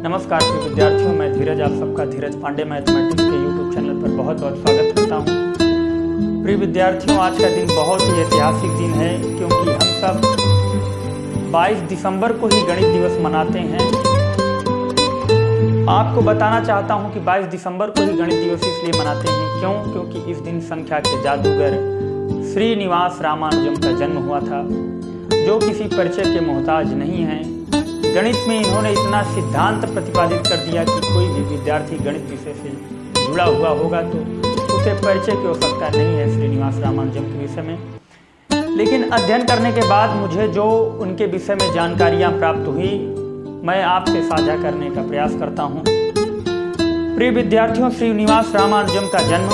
नमस्कार प्रिय विद्यार्थियों, मैं धीरज आप सबका धीरज पांडे मैथमेटिक्स के यूट्यूब चैनल पर बहुत बहुत स्वागत करता हूं। प्रिय विद्यार्थियों, आज का दिन बहुत ही ऐतिहासिक दिन है क्योंकि हम सब 22 दिसंबर को ही गणित दिवस मनाते हैं। आपको बताना चाहता हूं कि 22 दिसंबर को ही गणित दिवस इसलिए मनाते हैं क्योंकि इस दिन संख्या के जादूगर श्रीनिवास रामानुजम का जन्म हुआ था, जो किसी परिचय के मोहताज नहीं हैं। गणित में इन्होंने इतना सिद्धांत प्रतिपादित कर दिया कि कोई भी विद्यार्थी गणित विषय से जुड़ा हुआ होगा तो उसे परिचय की आवश्यकता नहीं है श्रीनिवास रामानुजम के विषय में। लेकिन अध्ययन करने के बाद मुझे जो उनके विषय में जानकारियां प्राप्त हुई, मैं आपसे साझा करने का प्रयास करता हूं। प्रिय विद्यार्थियों, श्रीनिवास रामानुजम का जन्म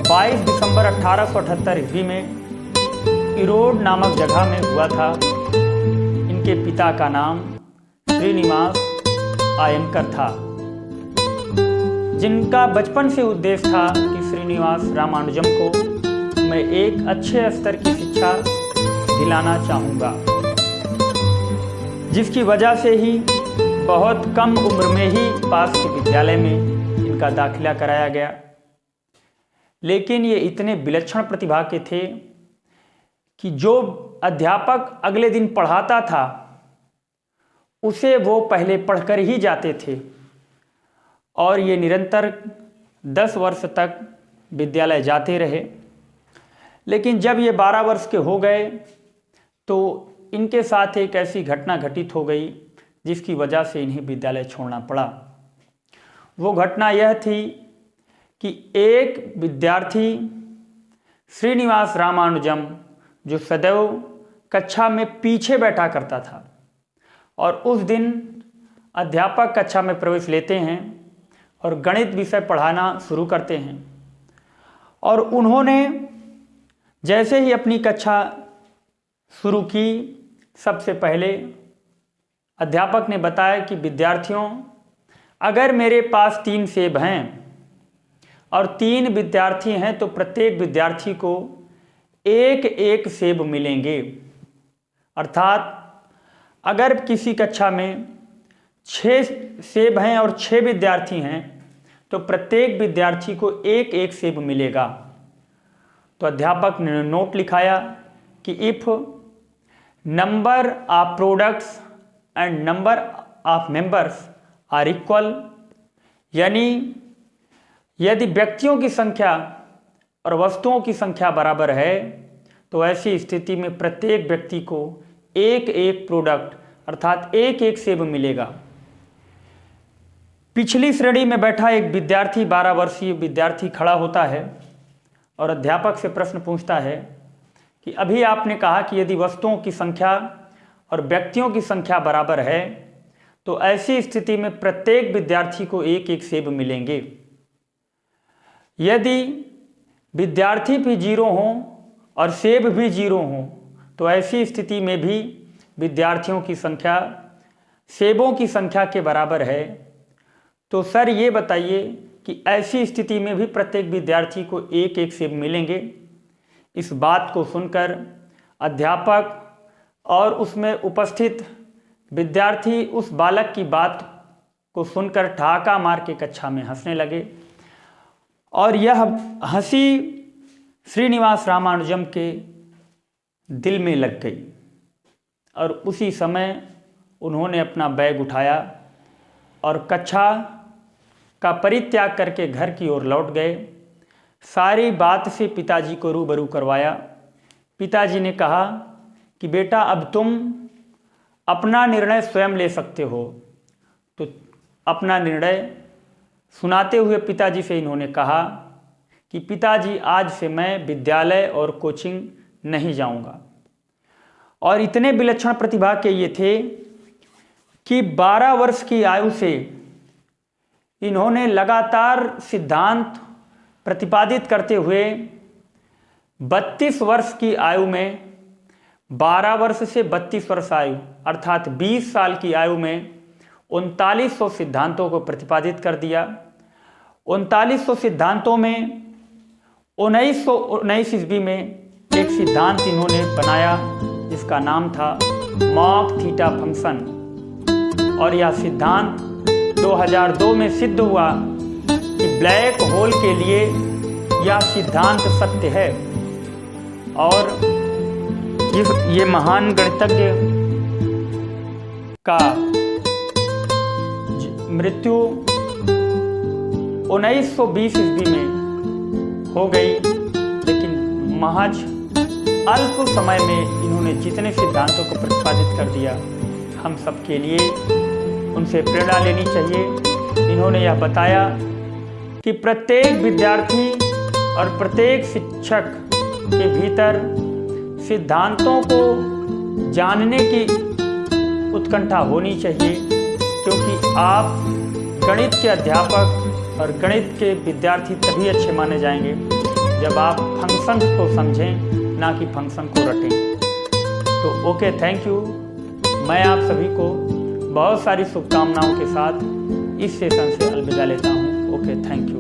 22 दिसंबर 1878 ईस्वी में इरोड नामक जगह में हुआ था। के पिता का नाम श्रीनिवास आयंकर था, जिनका बचपन से उद्देश्य था कि श्रीनिवास रामानुजम को मैं एक अच्छे स्तर की शिक्षा दिलाना चाहूँगा, जिसकी वजह से ही बहुत कम उम्र में ही पास के विद्यालय में इनका दाखिला कराया गया। लेकिन ये इतने विलक्षण प्रतिभा के थे कि जो अध्यापक अगले दिन पढ़ाता था उसे वो पहले पढ़कर ही जाते थे, और ये निरंतर 10 वर्ष तक विद्यालय जाते रहे। लेकिन जब ये 12 वर्ष के हो गए तो इनके साथ एक ऐसी घटना घटित हो गई जिसकी वजह से इन्हें विद्यालय छोड़ना पड़ा। वो घटना यह थी कि एक विद्यार्थी श्रीनिवास रामानुजम, जो सदैव कक्षा में पीछे बैठा करता था, और उस दिन अध्यापक कक्षा में प्रवेश लेते हैं और गणित विषय पढ़ाना शुरू करते हैं। और उन्होंने जैसे ही अपनी कक्षा शुरू की, सबसे पहले अध्यापक ने बताया कि विद्यार्थियों, अगर मेरे पास 3 सेब हैं और 3 विद्यार्थी हैं तो प्रत्येक विद्यार्थी को एक एक सेब मिलेंगे। अर्थात अगर किसी कक्षा में 6 सेब हैं और 6 विद्यार्थी हैं तो प्रत्येक विद्यार्थी को एक एक सेब मिलेगा। तो अध्यापक ने नोट लिखाया कि if number of products and number of members are equal, यानी यदि व्यक्तियों की संख्या और वस्तुओं की संख्या बराबर है तो ऐसी स्थिति में प्रत्येक व्यक्ति को एक एक प्रोडक्ट अर्थात एक एक सेब मिलेगा। पिछली श्रेणी में बैठा एक विद्यार्थी, 12 वर्षीय विद्यार्थी खड़ा होता है और अध्यापक से प्रश्न पूछता है कि अभी आपने कहा कि यदि वस्तुओं की संख्या और व्यक्तियों की संख्या बराबर है तो ऐसी स्थिति में प्रत्येक विद्यार्थी को एक एक सेब मिलेंगे। यदि विद्यार्थी भी 0 हों और सेब भी 0 हों तो ऐसी स्थिति में भी विद्यार्थियों की संख्या सेबों की संख्या के बराबर है। तो सर ये बताइए कि ऐसी स्थिति में भी प्रत्येक विद्यार्थी को एक एक सेब मिलेंगे। इस बात को सुनकर अध्यापक और उसमें उपस्थित विद्यार्थी उस बालक की बात को सुनकर ठहाका मार के कक्षा में हंसने लगे, और यह हंसी श्रीनिवास रामानुजम के दिल में लग गई। और उसी समय उन्होंने अपना बैग उठाया और कक्षा का परित्याग करके घर की ओर लौट गए। सारी बात से पिताजी को रूबरू करवाया। पिताजी ने कहा कि बेटा, अब तुम अपना निर्णय स्वयं ले सकते हो। तो अपना निर्णय सुनाते हुए पिताजी से इन्होंने कहा कि पिताजी, आज से मैं विद्यालय और कोचिंग नहीं जाऊंगा। और इतने विलक्षण प्रतिभा के ये थे कि 12 वर्ष की आयु से इन्होंने लगातार सिद्धांत प्रतिपादित करते हुए 32 वर्ष की आयु में, 12 वर्ष से 32 वर्ष आयु अर्थात 20 साल की आयु में 3900 सिद्धांतों को प्रतिपादित कर दिया। 3900 सिद्धांतों में 1919 ईस्वी में एक सिद्धांत इन्होंने बनाया जिसका नाम था मॉक थीटा फंक्शन। और यह सिद्धांत 2002 में सिद्ध हुआ कि ब्लैक होल के लिए यह सिद्धांत सत्य है। और ये महान गणितज्ञ का मृत्यु 1920 ईस्वी में हो गई, लेकिन महज अल्प समय में इन्होंने जितने सिद्धांतों को प्रतिपादित कर दिया, हम सब के लिए उनसे प्रेरणा लेनी चाहिए। इन्होंने यह बताया कि प्रत्येक विद्यार्थी और प्रत्येक शिक्षक के भीतर सिद्धांतों को जानने की उत्कंठा होनी चाहिए, क्योंकि आप गणित के अध्यापक और गणित के विद्यार्थी तभी अच्छे माने जाएंगे जब आप फंक्शन को समझें, ना कि फंक्शन को रटें। तो ओके, थैंक यू। मैं आप सभी को बहुत सारी शुभकामनाओं के साथ इस सेशन से अलविदा लेता हूँ। Okay, thank you.